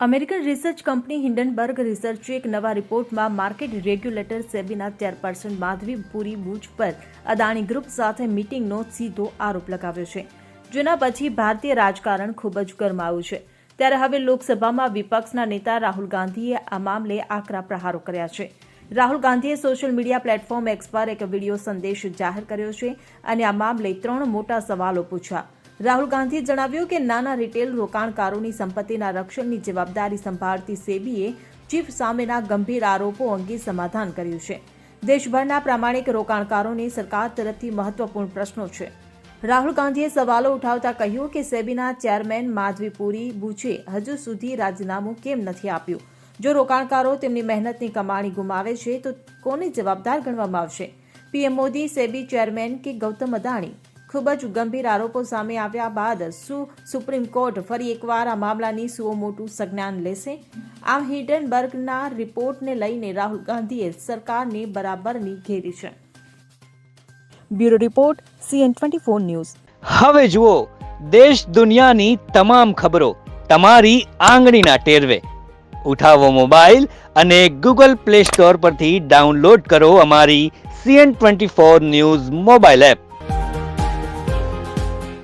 American research company Hindenburg રિસર્ચે એક નવા રિપોર્ટમાં માર્કેટ રેગ્યુલેટર સેબીના ચેરપર્સન માધવી પુરી બુચ પર અદાણી ગ્રુપ સાથે મીટિંગનો સીધો આરોપ લગાવ્યો છે, જેના પછી ભારતીય રાજકારણ ખૂબ જ ગરમાયું છે। ત્યારે હવે લોકસભામાં વિપક્ષના નેતા રાહુલ ગાંધીએ આ મામલે આકરા પ્રહારો કર્યા છે। રાહુલ ગાંધીએ સોશિયલ મીડિયા પ્લેટફોર્મ એક્સ પર એક વિડીયો સંદેશ જાહેર કર્યો છે અને આ મામલે 3 મોટા સવાલો પૂછ્યા। રાહુલ ગાંધીએ જણાવ્યું કે નાના રિટેલ રોકાણકારોની સંપત્તિના રક્ષણની જવાબદારી સંભાળતી સેબીએ ચીફ સામેના ગંભીર આરોપો અંગે સમાધાન કર્યું છે। દેશભરના પ્રામાણિક રોકાણકારોને સરકાર તરફથી મહત્વપૂર્ણ પ્રશ્નો છે। રાહુલ ગાંધીએ સવાલો ઉઠાવતા કહ્યું કે સેબીના ચેરમેન માધવી પુરી બુચે હજુ સુધી રાજીનામું કેમ નથી આપ્યું? જો રોકાણકારો તેમની મહેનતની કમાણી ગુમાવે છે તો કોને જવાબદાર ગણવામાં આવશે? પીએમ મોદી, સેબી ચેરમેન કે ગૌતમ અદાણી? ખૂબ જ ગંભીર આરોપો સામે આવ્યા બાદ સુપ્રીમ કોર્ટ ફરી એકવાર આ મામલાની સુઓમોટું સંજ્ઞાન લેશે? આમ હિન્ડનબર્ગના રિપોર્ટને લઈને રાહુલ ગાંધીએ સરકારને બરાબરની ઘેરી છે। Bureau report CN24 news. હવે જુઓ દેશ દુનિયાની તમામ ખબરો તમારી આંગળીના ટેરવે। ઉઠાવો મોબાઈલ અને ગૂગલ પ્લે સ્ટોર પરથી ડાઉનલોડ કરો અમારી CN24 ન્યૂઝ મોબાઈલ એપ।